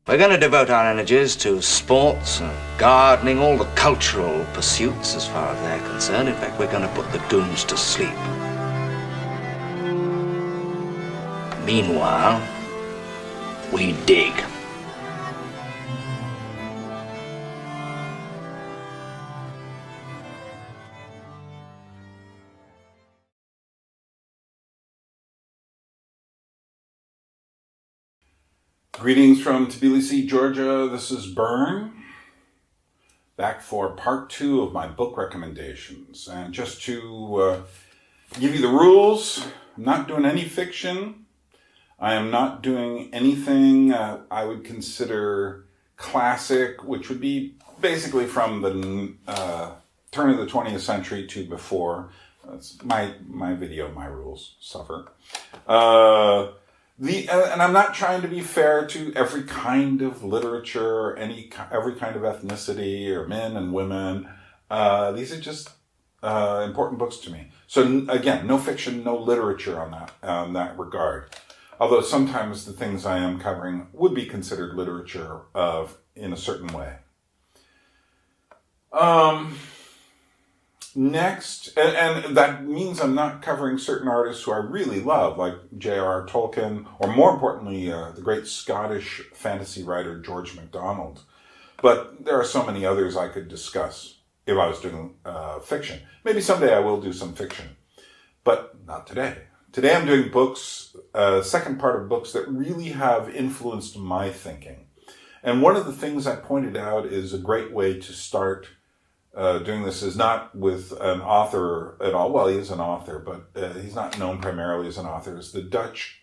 We're going to devote our energies to sports and gardening, all the cultural pursuits as far as they're concerned. In fact, we're going to put the goons to sleep. Meanwhile, we dig. Greetings from Tbilisi, Georgia. This is Byrne, back for part 2 of my book recommendations. And just to give you the rules, I'm not doing any fiction. I am not doing anything I would consider classic, which would be basically from the turn of the 20th century to before. That's my video, my rules suffer. And I'm not trying to be fair to every kind of literature, every kind of ethnicity, or men and women. These are just important books to me. So again, no fiction, no literature on that regard. Although sometimes the things I am covering would be considered literature in a certain way. Next, and that means I'm not covering certain artists who I really love, like J.R.R. Tolkien, or more importantly, the great Scottish fantasy writer George MacDonald. But there are so many others I could discuss if I was doing fiction. Maybe someday I will do some fiction, but not today. Today I'm doing books, second part of books that really have influenced my thinking. And one of the things I pointed out is a great way to start doing this is not with an author at all. Well, he is an author, but he's not known primarily as an author. It's the Dutch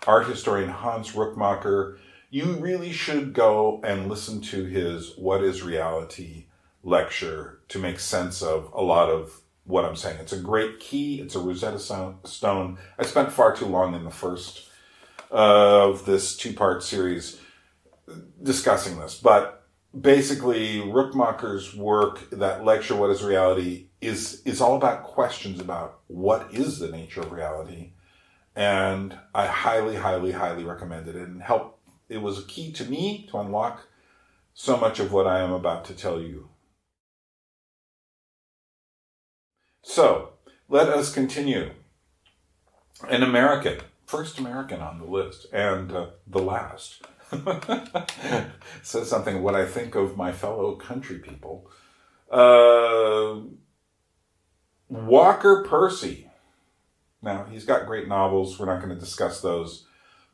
art historian Hans Rookmaaker. You really should go and listen to his What is Reality lecture to make sense of a lot of what I'm saying. It's a great key. It's a Rosetta Stone. I spent far too long in the first of this 2-part series discussing this, but basically, Rookmaaker's work, that lecture, What is Reality, is all about questions about what is the nature of reality. And I highly, highly, highly recommend it. And it was a key to me to unlock so much of what I am about to tell you. So, let us continue. An American, first American on the list, and the last. Says something what I think of my fellow country people. Walker Percy. Now, he's got great novels. We're not going to discuss those.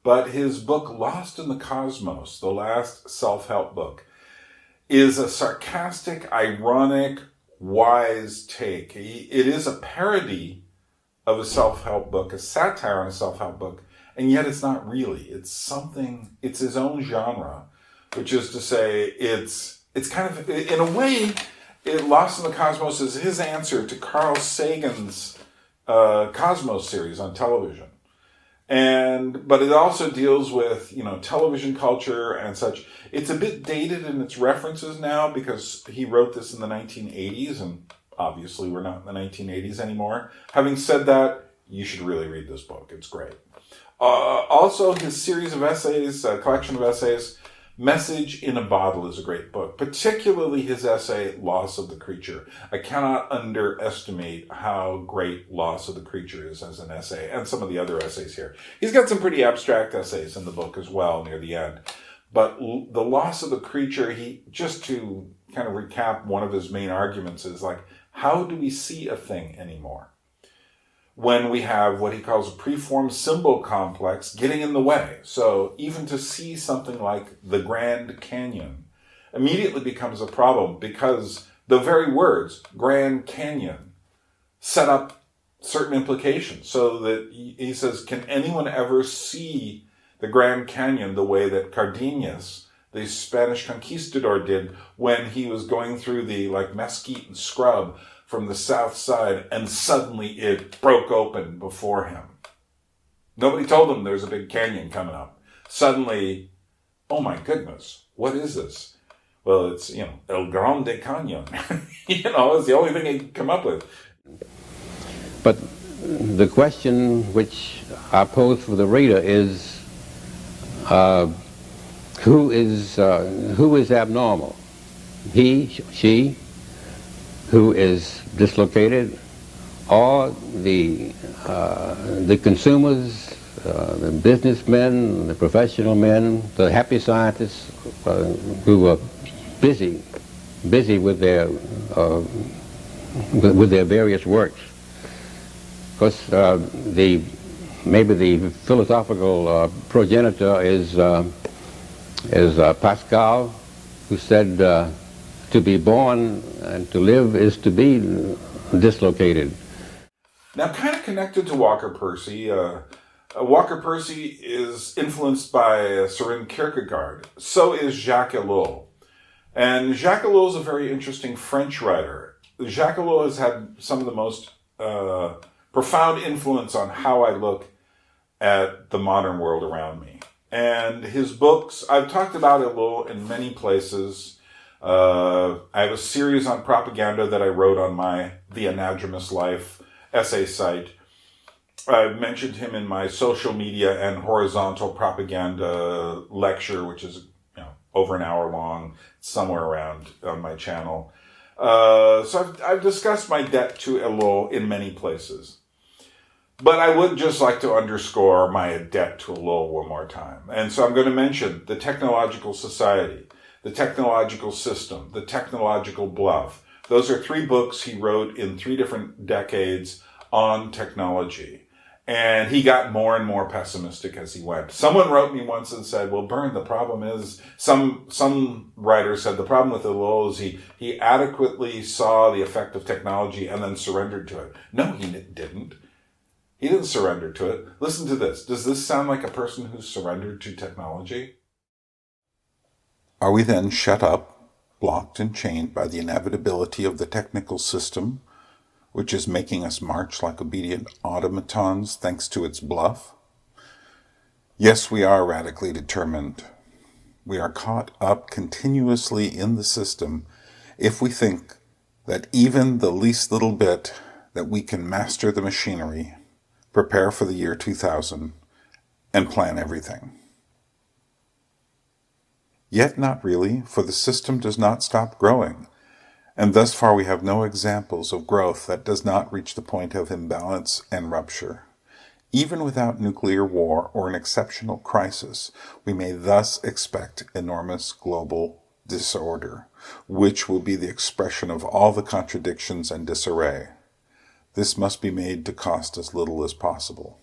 But his book, Lost in the Cosmos, the last self-help book, is a sarcastic, ironic, wise take. It is a parody of a self-help book, a satire on a self-help book. And yet it's not really. It's his own genre, which is to say it's kind of, in a way, Lost in the Cosmos is his answer to Carl Sagan's Cosmos series on television. But it also deals with, television culture and such. It's a bit dated in its references now because he wrote this in the 1980s, and obviously we're not in the 1980s anymore. Having said that, you should really read this book. It's great. Also, his series of essays, collection of essays, Message in a Bottle is a great book, particularly his essay, Loss of the Creature. I cannot underestimate how great Loss of the Creature is as an essay, and some of the other essays here. He's got some pretty abstract essays in the book as well near the end. But the Loss of the Creature, just to kind of recap one of his main arguments is like, how do we see a thing anymore? When we have what he calls a preformed symbol complex getting in the way. So even to see something like the Grand Canyon immediately becomes a problem because the very words Grand Canyon set up certain implications. So that he says, can anyone ever see the Grand Canyon the way that Cardenas, the Spanish conquistador, did when he was going through the mesquite and scrub from the south side, and suddenly it broke open before him. Nobody told him there's a big canyon coming up. Suddenly, oh my goodness, what is this? Well, it's, El Grande Canyon. It's the only thing he could come up with. But the question which I pose for the reader is, who is abnormal? He, she, who is dislocated, or the consumers, the businessmen, the professional men, the happy scientists who are busy with their various works. Of course, maybe the philosophical progenitor is Pascal, who said to be born and to live is to be dislocated. Now, kind of connected to Walker Percy, Walker Percy is influenced by Søren Kierkegaard. So is Jacques Ellul. And Jacques Ellul is a very interesting French writer. Jacques Ellul has had some of the most profound influence on how I look at the modern world around me. And his books, I've talked about Ellul in many places. I have a series on propaganda that I wrote on the Anadromist Life essay site. I've mentioned him in my social media and horizontal propaganda lecture, which is over an hour long, somewhere around on my channel. So I've discussed my debt to Ellul in many places. But I would just like to underscore my debt to Ellul one more time. And so I'm going to mention the technological society, the technological system, the technological bluff. Those are 3 books he wrote in 3 different decades on technology. And he got more and more pessimistic as he went. Someone wrote me once and said, well, Byrne, the problem is, some writer said the problem with Ellul is he adequately saw the effect of technology and then surrendered to it. No, he didn't. He didn't surrender to it. Listen to this. Does this sound like a person who surrendered to technology? Are we then shut up, blocked and chained by the inevitability of the technical system, which is making us march like obedient automatons thanks to its bluff? Yes, we are radically determined. We are caught up continuously in the system if we think that even the least little bit that we can master the machinery, prepare for the year 2000, and plan everything. Yet not really, for the system does not stop growing, and thus far we have no examples of growth that does not reach the point of imbalance and rupture. Even without nuclear war or an exceptional crisis, we may thus expect enormous global disorder, which will be the expression of all the contradictions and disarray. This must be made to cost as little as possible.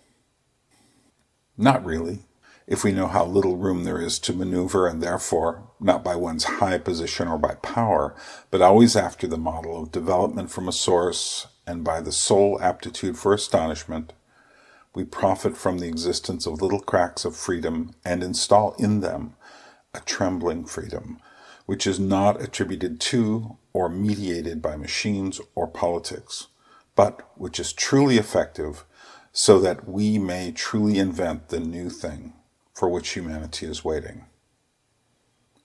Not really, if we know how little room there is to maneuver, and therefore, not by one's high position or by power, but always after the model of development from a source and by the sole aptitude for astonishment, we profit from the existence of little cracks of freedom and install in them a trembling freedom, which is not attributed to or mediated by machines or politics, but which is truly effective so that we may truly invent the new thing for which humanity is waiting.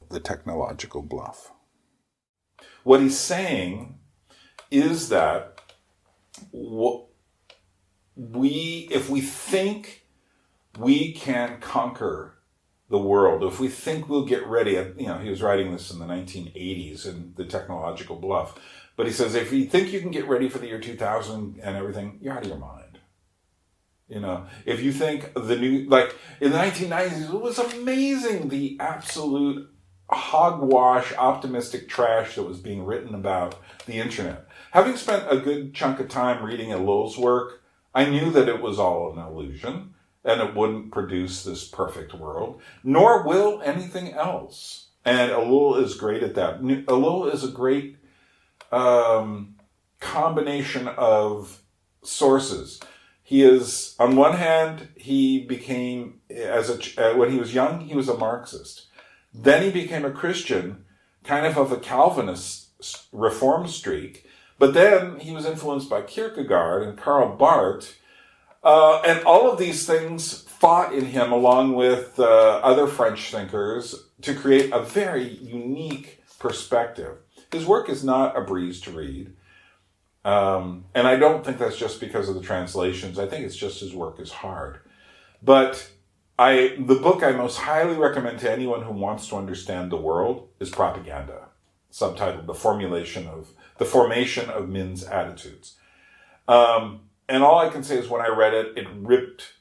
The technological bluff. What he's saying is that if we think we can conquer the world, if we think we'll get ready, he was writing this in the 1980s in The Technological Bluff, but he says, if you think you can get ready for the year 2000 and everything, you're out of your mind. If you think in the 1990s, it was amazing, the absolute hogwash, optimistic trash that was being written about the internet. Having spent a good chunk of time reading Ellul's work, I knew that it was all an illusion, and it wouldn't produce this perfect world, nor will anything else. And Ellul is great at that. Ellul is a great combination of sources. He is, on one hand, he became, when he was young, he was a Marxist. Then he became a Christian, kind of a Calvinist reform streak. But then he was influenced by Kierkegaard and Karl Barth. And all of these things fought in him, along with other French thinkers, to create a very unique perspective. His work is not a breeze to read. And I don't think that's just because of the translations. I think it's just his work is hard. But The book I most highly recommend to anyone who wants to understand the world is Propaganda, subtitled The Formation of Men's Attitudes. And all I can say is when I read it, it ripped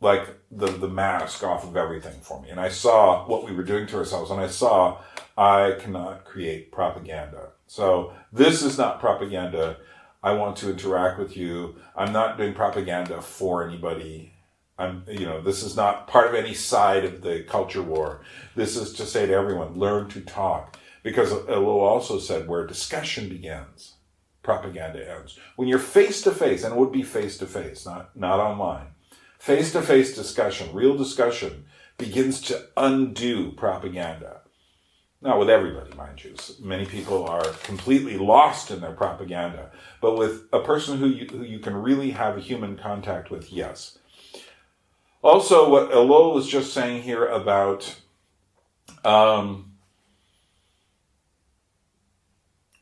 like the mask off of everything for me. And I saw what we were doing to ourselves, and I saw I cannot create propaganda. So this is not propaganda. I want to interact with you. I'm not doing propaganda for anybody. This is not part of any side of the culture war. This is to say to everyone, learn to talk. Because Ellul also said where discussion begins, propaganda ends. When you're face-to-face, and it would be face-to-face, not online, face-to-face discussion, real discussion, begins to undo propaganda. Not with everybody, mind you. Many people are completely lost in their propaganda. But with a person who you can really have a human contact with, yes. Also, what Ellul was just saying here about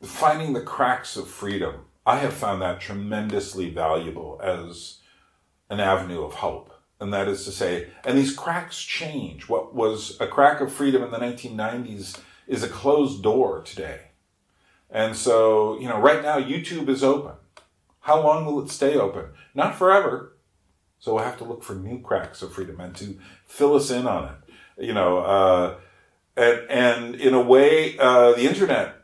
finding the cracks of freedom, I have found that tremendously valuable as an avenue of hope. And that is to say, and these cracks change. What was a crack of freedom in the 1990s is a closed door today. And so, right now YouTube is open. How long will it stay open? Not forever. So we'll have to look for new cracks of freedom and to fill us in on it. And in a way, the internet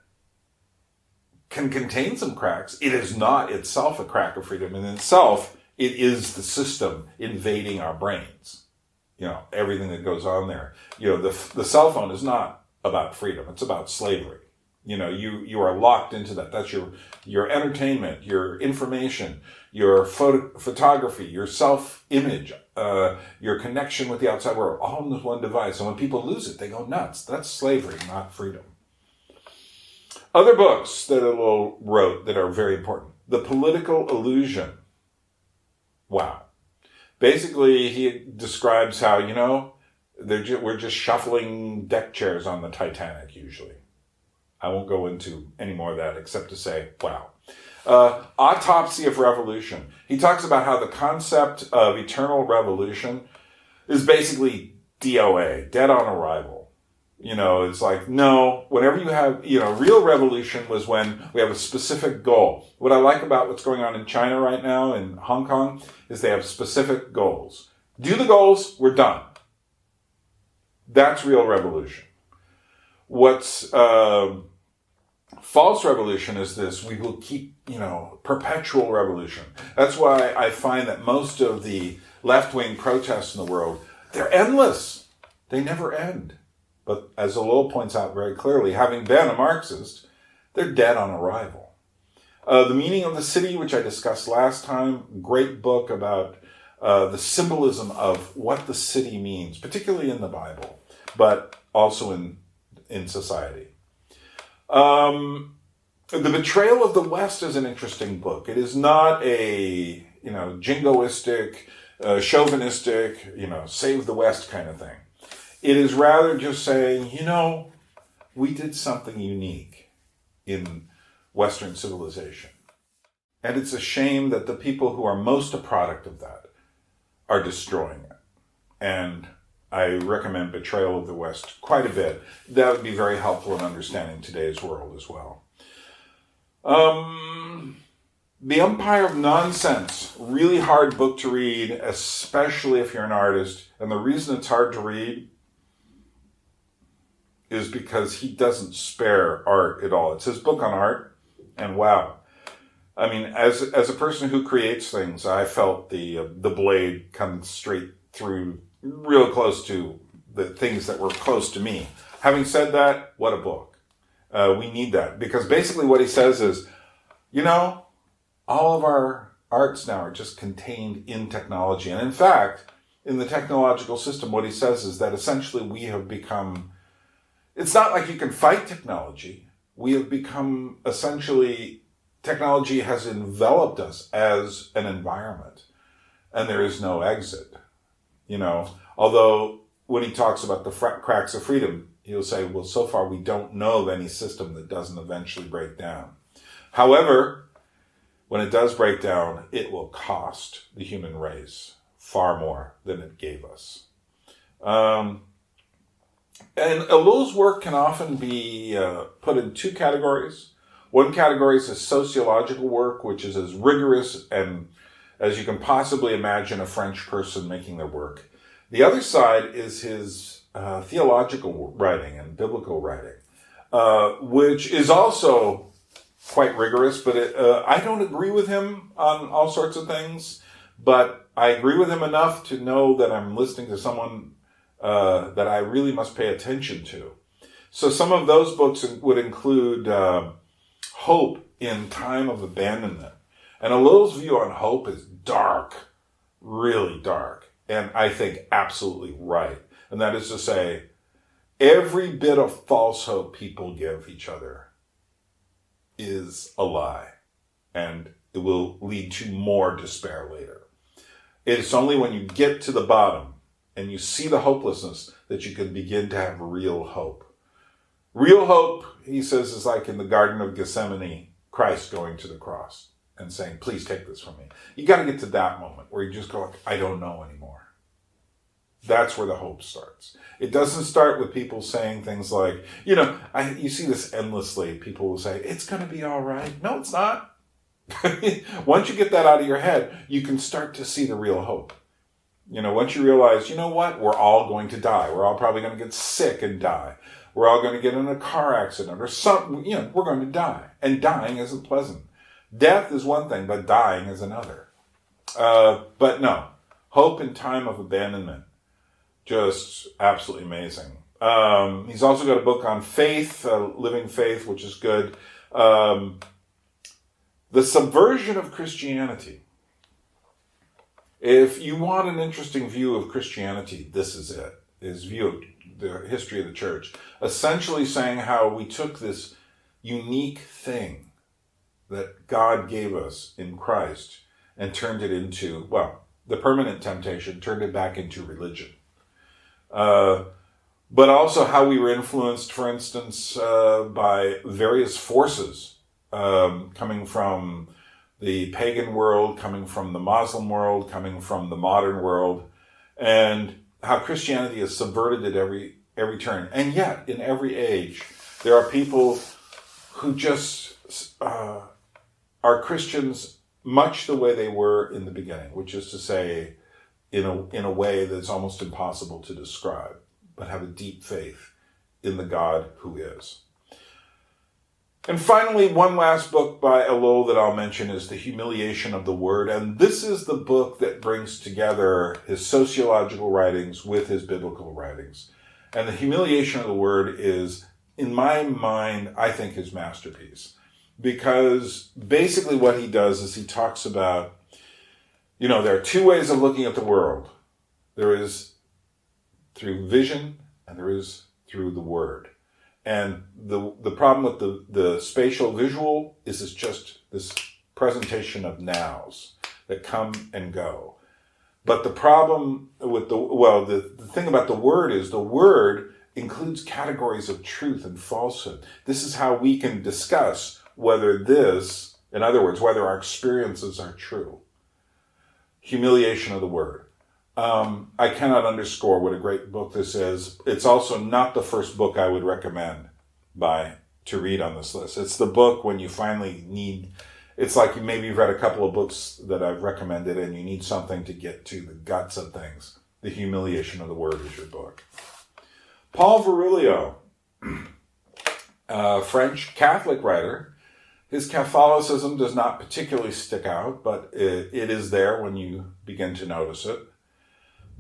can contain some cracks. It is not itself a crack of freedom. In itself, it is the system invading our brains. Everything that goes on there. The cell phone is not about freedom. It's about slavery. You are locked into that. That's your entertainment, your information, your photography, your self-image, your connection with the outside world, all in this one device. And when people lose it, they go nuts. That's slavery, not freedom. Other books that Ellul wrote that are very important. The Political Illusion. Wow. Basically, he describes how, we're just shuffling deck chairs on the Titanic usually. I won't go into any more of that except to say, wow. Autopsy of Revolution. He talks about how the concept of eternal revolution is basically DOA, dead on arrival. It's like, no, whenever you have, real revolution was when we have a specific goal. What I like about what's going on in China right now, in Hong Kong, is they have specific goals. Do the goals, we're done. That's real revolution. What's false revolution is this: we will keep, perpetual revolution. That's why I find that most of the left-wing protests in the world, they're endless. They never end. But as Ellul points out very clearly, having been a Marxist, they're dead on arrival. The Meaning of the City, which I discussed last time, great book about the symbolism of what the city means, particularly in the Bible, but also in society. The Betrayal of the West is an interesting book. It is not a, jingoistic, chauvinistic, save the West kind of thing. It is rather just saying, we did something unique in Western civilization. And it's a shame that the people who are most a product of that are destroying it. And I recommend Betrayal of the West quite a bit. That would be very helpful in understanding today's world as well. The Empire of Nonsense, really hard book to read, especially if you're an artist. And the reason it's hard to read is because he doesn't spare art at all. It's his book on art, and wow. I mean, as a person who creates things, I felt the blade come straight through real close to the things that were close to me. Having said that, what a book. We need that, because basically what he says is, all of our arts now are just contained in technology. And in fact, in the technological system, what he says is that essentially we have become, it's not like you can fight technology. We have become essentially, technology has enveloped us as an environment, and there is no exit. Although when he talks about the cracks of freedom, he'll say, well, so far we don't know of any system that doesn't eventually break down. However, when it does break down, it will cost the human race far more than it gave us. And Ellul's work can often be put in two categories. One category is his sociological work, which is as rigorous and as you can possibly imagine a French person making their work. The other side is his theological writing and biblical writing, which is also quite rigorous, but I don't agree with him on all sorts of things, but I agree with him enough to know that I'm listening to someone that I really must pay attention to. So some of those books would include Hope in Time of Abandonment. And Ellul's view on hope is dark, really dark, and I think absolutely right. And that is to say, every bit of false hope people give each other is a lie, and it will lead to more despair later. It's only when you get to the bottom and you see the hopelessness that you can begin to have real hope. Real hope, he says, is like in the Garden of Gethsemane, Christ going to the cross and saying, please take this from me. You got to get to that moment where you just go, I don't know anymore. That's where the hope starts. It doesn't start with people saying things like, you see this endlessly. People will say, it's going to be all right. No, it's not. Once you get that out of your head, you can start to see the real hope. Once you realize, what? We're all going to die. We're all probably going to get sick and die. We're all going to get in a car accident or something. We're going to die. And dying isn't pleasant. Death is one thing, but dying is another. But no, Hope in Time of Abandonment. Just absolutely amazing. He's also got a book on faith, living faith, which is good. The Subversion of Christianity. If you want an interesting view of Christianity, this is it. His view of the history of the church. Essentially saying how we took this unique thing that God gave us in Christ and turned it into, the permanent temptation, turned it back into religion. But also how we were influenced, for instance, by various forces coming from the pagan world, coming from the Muslim world, coming from the modern world, and how Christianity is subverted at every turn. And yet, in every age, there are people who just are Christians much the way they were in the beginning, which is to say, in a way that's almost impossible to describe, but have a deep faith in the God who is. And finally, one last book by Ellul that I'll mention is The Humiliation of the Word. And this is the book that brings together his sociological writings with his biblical writings. And The Humiliation of the Word is, in my mind, I think his masterpiece. Because basically what he does is he talks about, there are two ways of looking at the world. There is through vision and there is through the Word. And the problem with the spatial visual is it's just this presentation of nows that come and go. But the problem with the thing about the Word is the Word includes categories of truth and falsehood. This is how we can discuss whether in other words, whether our experiences are true. Humiliation of the Word. I cannot underscore what a great book this is. It's also not the first book I would recommend to read on this list. It's the book when you finally need, it's like maybe you've read a couple of books that I've recommended and you need something to get to the guts of things. The Humiliation of the Word is your book. Paul Virilio, French Catholic writer. His Catholicism does not particularly stick out, but it is there when you begin to notice it.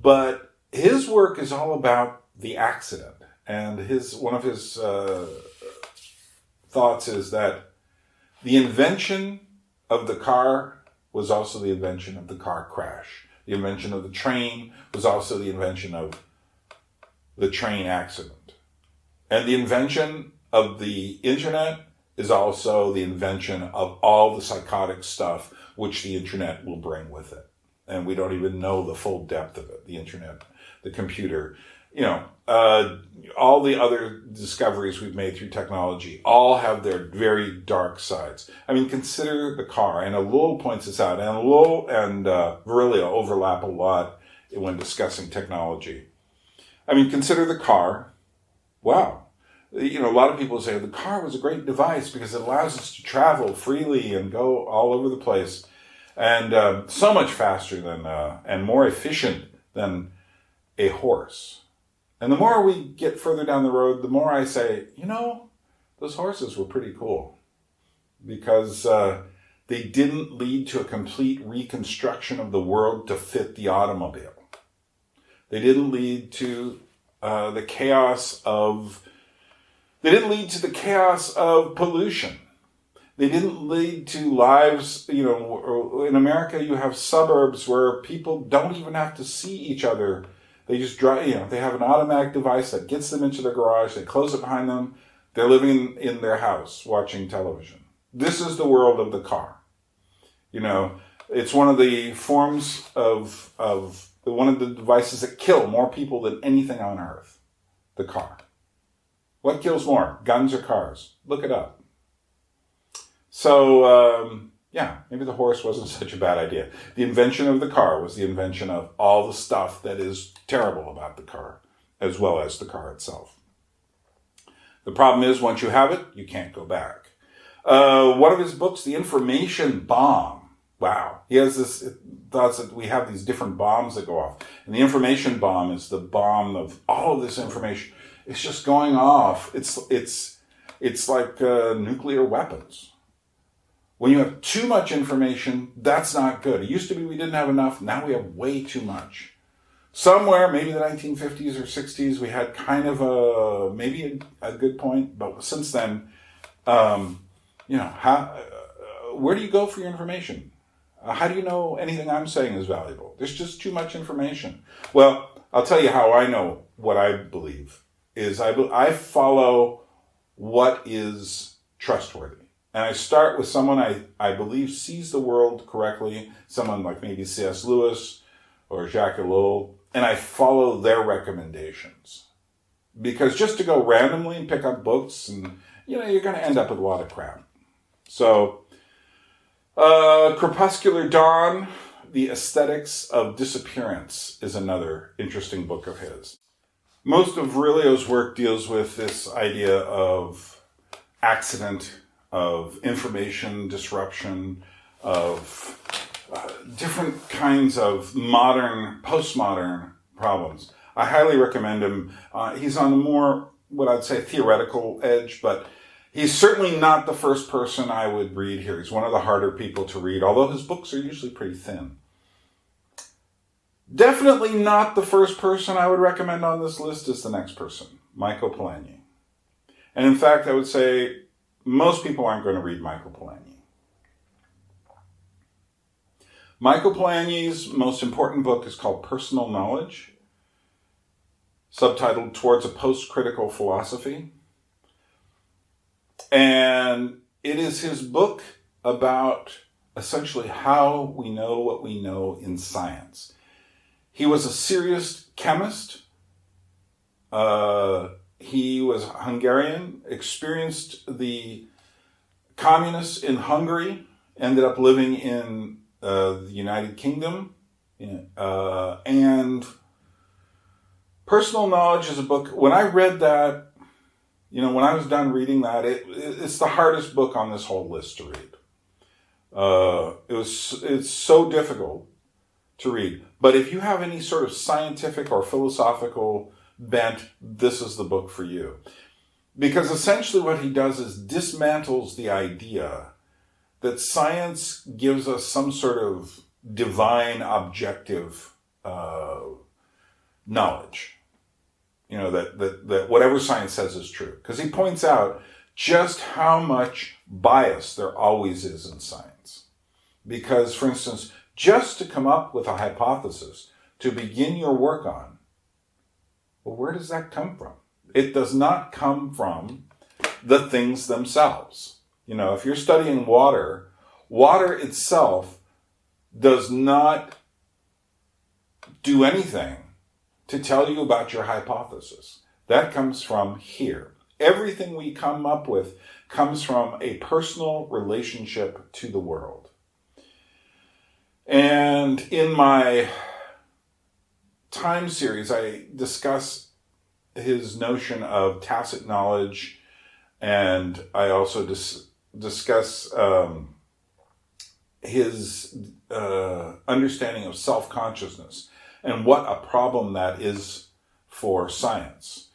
But his work is all about the accident. And one of his thoughts is that the invention of the car was also the invention of the car crash. The invention of the train was also the invention of the train accident. And the invention of the internet is also the invention of all the psychotic stuff which the internet will bring with it. And we don't even know the full depth of it. The internet, the computer, all the other discoveries we've made through technology all have their very dark sides. I mean, consider the car. And Ellul points this out. And Ellul and Virilio overlap a lot when discussing technology. I mean, consider the car. Wow. You know, a lot of people say the car was a great device because it allows us to travel freely and go all over the place. And so much faster than, and more efficient than a horse. And the more we get further down the road, the more I say, you know, those horses were pretty cool. Because they didn't lead to a complete reconstruction of the world to fit the automobile. They didn't lead to the chaos of pollution. They didn't lead to lives, you know, in America you have suburbs where people don't even have to see each other. They just drive, you know, they have an automatic device that gets them into their garage, they close it behind them, they're living in their house watching television. This is the world of the car. You know, it's one of the forms of one of the devices that kill more people than anything on earth. The car. What kills more, guns or cars? Look it up. So, yeah, maybe the horse wasn't such a bad idea. The invention of the car was the invention of all the stuff that is terrible about the car, as well as the car itself. The problem is, once you have it, you can't go back. One of his books, The Information Bomb. Wow. He has this thoughts that we have these different bombs that go off. And the information bomb is the bomb of all of this information. It's just going off. It's like nuclear weapons. When you have too much information, that's not good. It used to be we didn't have enough. Now we have way too much. Somewhere, maybe the 1950s or 60s, we had kind of a good point. But since then, you know, where do you go for your information? How do you know anything I'm saying is valuable? There's just too much information. Well, I'll tell you how I know what I believe is I follow what is trustworthy. And I start with someone I believe sees the world correctly, someone like maybe C.S. Lewis or Jacques Ellul, and I follow their recommendations. Because just to go randomly and pick up books, and you know, you're going to end up with a lot of crap. So, Crepuscular Dawn, The Aesthetics of Disappearance is another interesting book of his. Most of Virilio's work deals with this idea of accident, of information disruption, of different kinds of modern, postmodern problems. I highly recommend him. He's on the more, what I'd say, theoretical edge, but he's certainly not the first person I would read here. He's one of the harder people to read, although his books are usually pretty thin. Definitely not the first person I would recommend on this list is the next person, Michael Polanyi. And in fact, I would say most people aren't going to read Michael Polanyi. Michael Polanyi's most important book is called Personal Knowledge, subtitled Towards a Post-Critical Philosophy. And it is his book about essentially how we know what we know in science. He was a serious chemist. He was Hungarian, experienced the communists in Hungary, ended up living in the United Kingdom. And Personal Knowledge is a book, when I read that, you know, when I was done reading that, it's the hardest book on this whole list to read. It's so difficult to read. But if you have any sort of scientific or philosophical bent, this is the book for you. Because essentially what he does is dismantles the idea that science gives us some sort of divine objective knowledge. You know, that whatever science says is true. Because he points out just how much bias there always is in science. Because, for instance, just to come up with a hypothesis to begin your work on, well, where does that come from? It does not come from the things themselves. You know, if you're studying water, water itself does not do anything to tell you about your hypothesis. That comes from here. Everything we come up with comes from a personal relationship to the world. And in my time series, I discuss his notion of tacit knowledge, and I also discuss his understanding of self-consciousness and what a problem that is for science.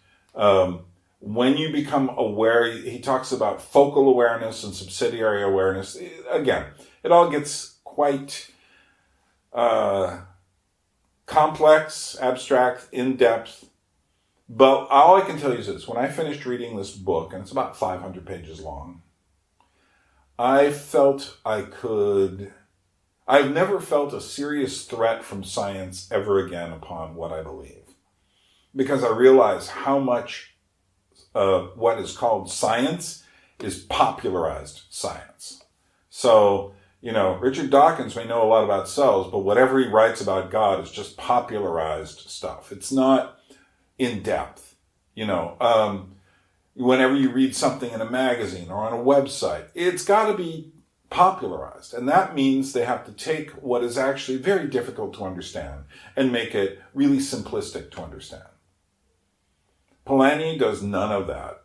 When you become aware, he talks about focal awareness and subsidiary awareness. Again, it all gets quite complex, abstract, in-depth. But all I can tell you is this. When I finished reading this book, and it's about 500 pages long, I felt I've never felt a serious threat from science ever again upon what I believe. Because I realize how much what is called science is popularized science. So, Richard Dawkins may know a lot about cells, but whatever he writes about God is just popularized stuff. It's not in depth. Whenever you read something in a magazine or on a website, it's got to be popularized. And that means they have to take what is actually very difficult to understand and make it really simplistic to understand. Polanyi does none of that.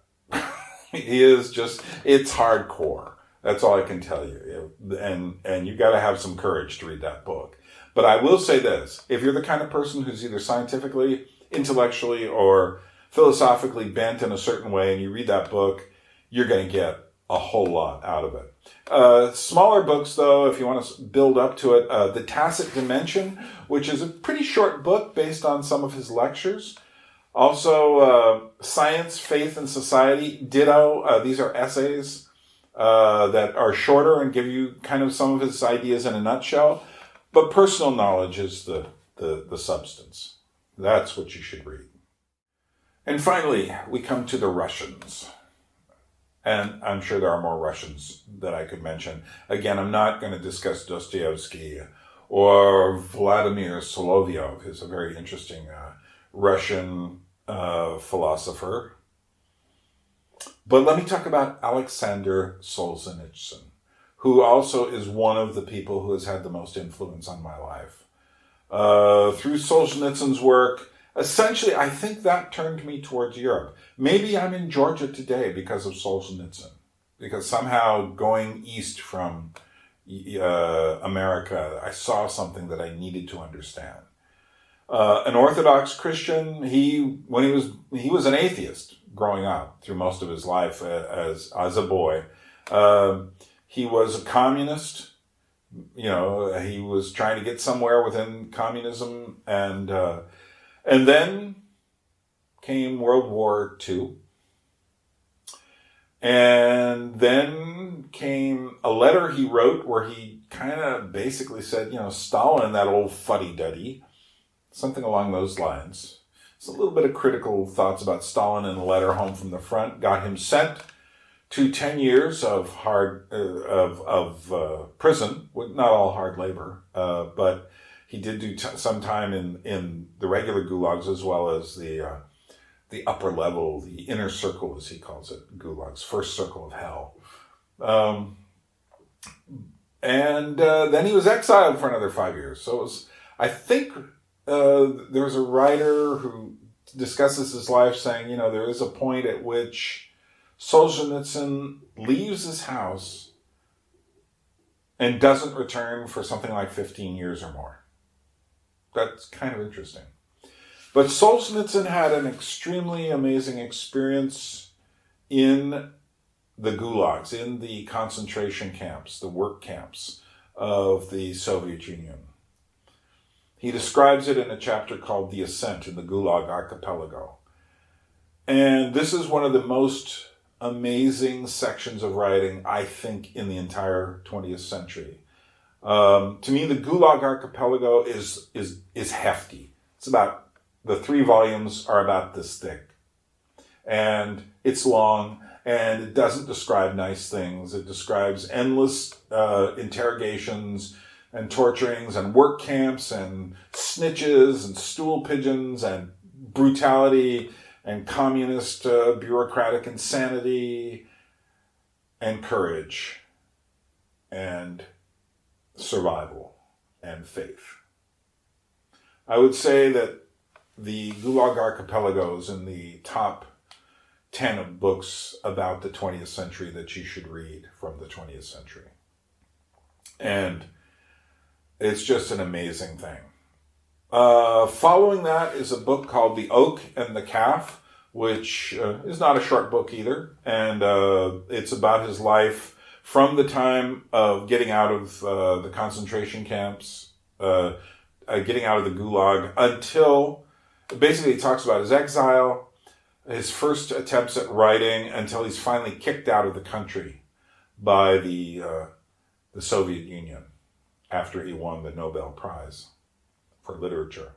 He is just, it's hardcore. That's all I can tell you. And you got to have some courage to read that book. But I will say this, if you're the kind of person who's either scientifically, intellectually, or philosophically bent in a certain way, and you read that book, you're going to get a whole lot out of it. Smaller books, though, if you want to build up to it, The Tacit Dimension, which is a pretty short book based on some of his lectures. Also, Science, Faith, and Society, ditto. These are essays that are shorter and give you kind of some of his ideas in a nutshell. But personal knowledge is the substance. That's what you should read. And finally, we come to the Russians. And I'm sure there are more Russians that I could mention. Again, I'm not going to discuss Dostoevsky or Vladimir Solovyov, who's a very interesting Russian philosopher. But let me talk about Alexander Solzhenitsyn, who also is one of the people who has had the most influence on my life. Through Solzhenitsyn's work, essentially, I think that turned me towards Europe. Maybe I'm in Georgia today because of Solzhenitsyn, because somehow going east from America, I saw something that I needed to understand. An Orthodox Christian, he was an atheist growing up through most of his life as a boy. He was a communist. He was trying to get somewhere within communism, and then came World War II. And then came a letter he wrote where he kind of basically said, Stalin, that old fuddy-duddy, something along those lines. It's a little bit of critical thoughts about Stalin in a letter home from the front, got him sent to 10 years of prison, not all hard labor, but he did do some time in the regular gulags as well as the upper level, the inner circle, as he calls it, gulags, first circle of hell. And then he was exiled for another 5 years. So it was, I think there was a writer who discusses his life saying, there is a point at which Solzhenitsyn leaves his house and doesn't return for something like 15 years or more. That's kind of interesting. But Solzhenitsyn had an extremely amazing experience in the gulags, in the concentration camps, the work camps of the Soviet Union. He describes it in a chapter called The Ascent in the Gulag Archipelago. And this is one of the most amazing sections of writing, I think, in the entire 20th century. To me, the Gulag Archipelago is hefty. It's about, the 3 volumes are about this thick. And it's long, and it doesn't describe nice things. It describes endless interrogations and torturings and work camps and snitches and stool pigeons and brutality and communist bureaucratic insanity and courage and survival and faith. I would say that the Gulag Archipelago is in the top 10 of books about the 20th century that you should read from the 20th century. And it's just an amazing thing. Following that is a book called The Oak and the Calf, which is not a short book either. And it's about his life from the time of getting out of the concentration camps, getting out of the Gulag, until basically he talks about his exile, his first attempts at writing, until he's finally kicked out of the country by the Soviet Union after he won the Nobel Prize for Literature.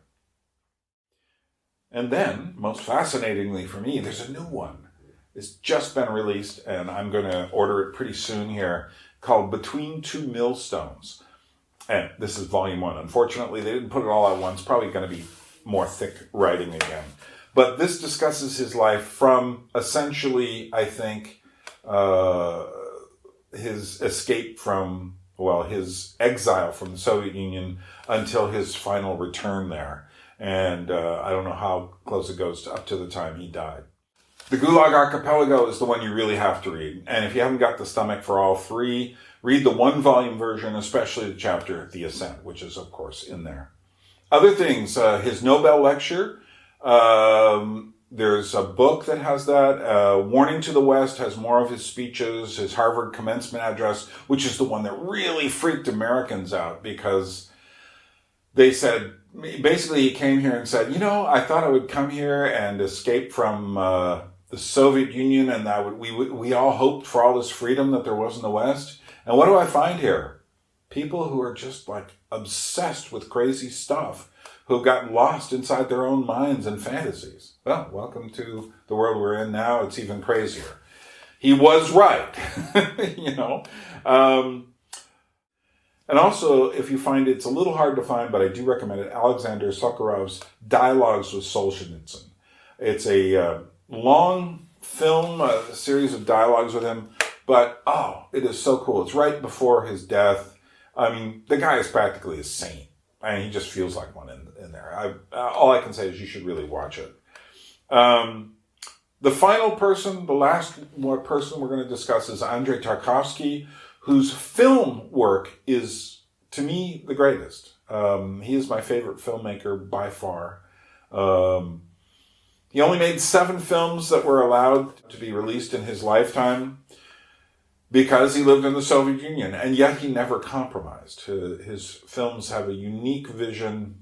And then, most fascinatingly for me, there's a new one. It's just been released, and I'm going to order it pretty soon here, called Between Two Millstones. And this is volume 1. Unfortunately, they didn't put it all at once. Probably going to be more thick writing again. But this discusses his life from essentially, I think, his escape from, his exile from the Soviet Union until his final return there. And I don't know how close it goes up to the time he died. The Gulag Archipelago is the one you really have to read. And if you haven't got the stomach for all three, read the one-volume version, especially the chapter The Ascent, which is, of course, in there. Other things, his Nobel lecture, there's a book that has that. Warning to the West has more of his speeches, his Harvard commencement address, which is the one that really freaked Americans out because they said, basically he came here and said, I thought I would come here and escape from the Soviet Union and that we all hoped for all this freedom that there was in the West. And what do I find here? People who are just like obsessed with crazy stuff, who have gotten lost inside their own minds and fantasies. Well, welcome to the world we're in now. It's even crazier. He was right, And also, if you find it's a little hard to find, but I do recommend it, Alexander Sokharov's Dialogues with Solzhenitsyn. It's a long film, a series of dialogues with him, but it is so cool. It's right before his death. I mean, the guy is practically a saint. I mean, he just feels like one in there. All I can say is you should really watch it. The final person, the last person we're going to discuss is Andrei Tarkovsky, whose film work is, to me, the greatest. He is my favorite filmmaker by far. He only made 7 films that were allowed to be released in his lifetime because he lived in the Soviet Union, and yet he never compromised. His films have a unique vision,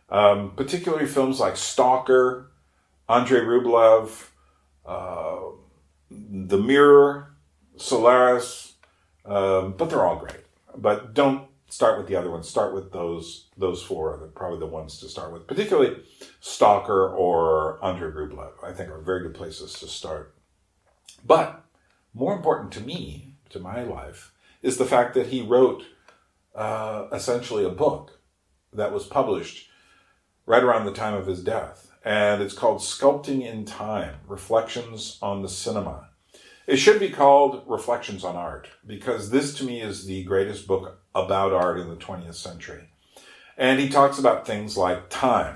particularly films like Stalker, Andrei Rublev, The Mirror, Solaris, but they're all great. But don't start with the other ones. Start with those 4. They're probably the ones to start with. Particularly Stalker or Andrei Rublev, I think, are very good places to start. But more important to me, to my life, is the fact that he wrote essentially a book that was published right around the time of his death. And it's called Sculpting in Time, Reflections on the Cinema. It should be called Reflections on Art, because this to me is the greatest book about art in the 20th century. And he talks about things like time.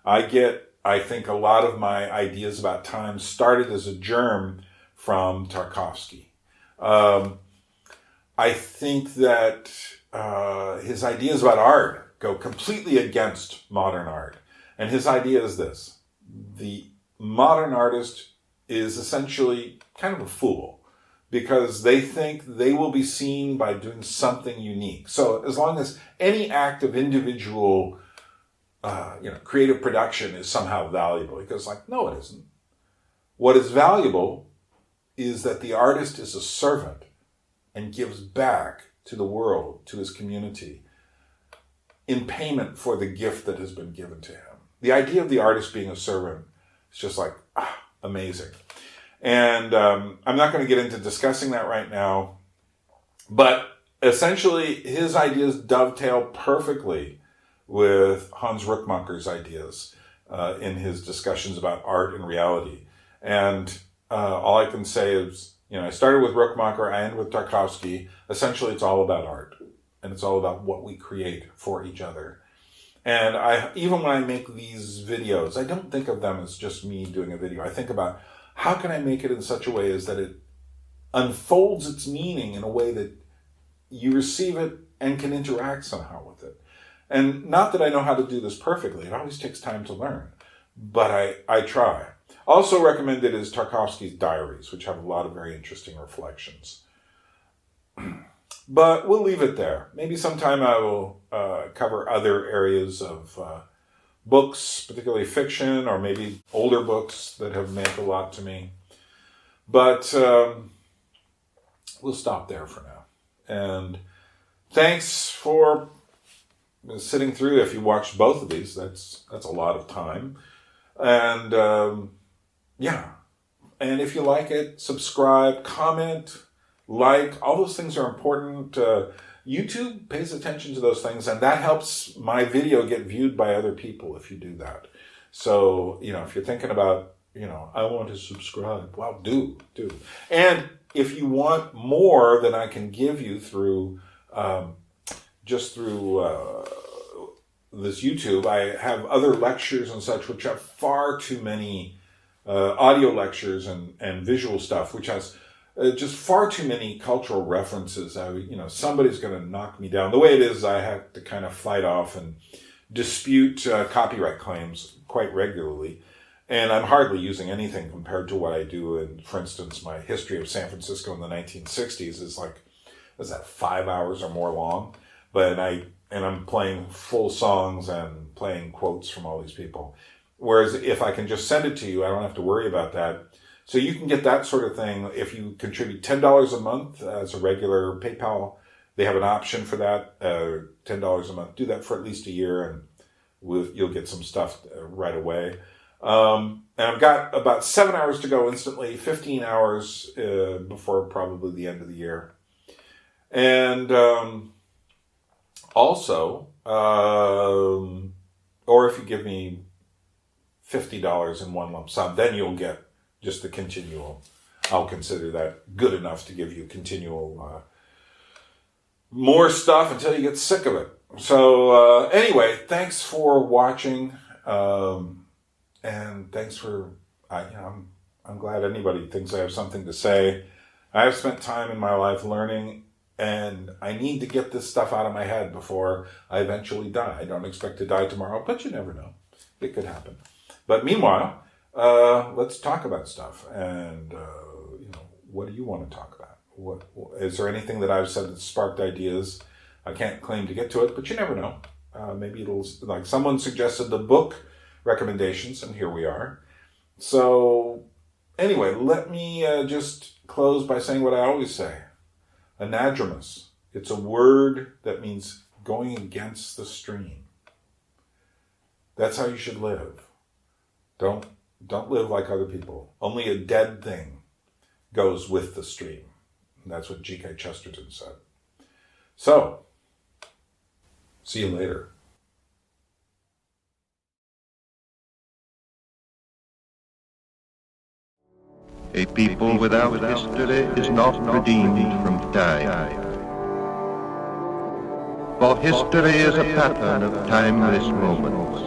I think a lot of my ideas about time started as a germ from Tarkovsky. I think that his ideas about art go completely against modern art. And his idea is this: the modern artist is essentially kind of a fool because they think they will be seen by doing something unique. So as long as any act of individual, creative production is somehow valuable, he goes like, no, it isn't. What is valuable is that the artist is a servant and gives back to the world, to his community, in payment for the gift that has been given to him. The idea of the artist being a servant is just like, amazing. And I'm not going to get into discussing that right now, but essentially his ideas dovetail perfectly with Hans Rookmaaker's ideas in his discussions about art and reality. And all I can say is, I started with Rookmaaker, I end with Tarkovsky. Essentially, it's all about art, and it's all about what we create for each other. And even when I make these videos, I don't think of them as just me doing a video. I think about how can I make it in such a way as that it unfolds its meaning in a way that you receive it and can interact somehow with it. And not that I know how to do this perfectly. It always takes time to learn. But I try. Also recommended is Tarkovsky's diaries, which have a lot of very interesting reflections. But we'll leave it there. Maybe sometime I will cover other areas of books, particularly fiction, or maybe older books that have meant a lot to me. But we'll stop there for now. And thanks for sitting through. If you watched both of these, that's a lot of time. And yeah. And if you like it, subscribe, comment, like. All those things are important. YouTube pays attention to those things, and that helps my video get viewed by other people if you do that. So, if you're thinking about, I want to subscribe, well, do. And if you want more than I can give you through, just through this YouTube, I have other lectures and such, which have far too many audio lectures and visual stuff, which has just far too many cultural references. Somebody's going to knock me down. The way it is, I have to kind of fight off and dispute copyright claims quite regularly. And I'm hardly using anything compared to what I do. And for instance, my history of San Francisco in the 1960s is like, 5 hours or more long? But I'm playing full songs and playing quotes from all these people. Whereas if I can just send it to you, I don't have to worry about that. So you can get that sort of thing if you contribute $10 a month as a regular PayPal. They have an option for that, $10 a month. Do that for at least a year, and you'll get some stuff right away. And I've got about 7 hours to go instantly, 15 hours before probably the end of the year. And also, or if you give me $50 in one lump sum, then you'll get just the continual. I'll consider that good enough to give you continual more stuff until you get sick of it. So anyway, thanks for watching, and thanks for. I'm glad anybody thinks I have something to say. I have spent time in my life learning, and I need to get this stuff out of my head before I eventually die. I don't expect to die tomorrow, but you never know. It could happen. But meanwhile, let's talk about stuff. And, what do you want to talk about? What is there anything that I've said that sparked ideas? I can't claim to get to it, but you never know. Maybe it'll, like someone suggested the book recommendations, and here we are. So anyway, let me just close by saying what I always say. Anadromist. It's a word that means going against the stream. That's how you should live. Don't live like other people. Only a dead thing goes with the stream. And that's what G.K. Chesterton said. So, see you later. A people without history is not redeemed from time. For history is a pattern of timeless moments.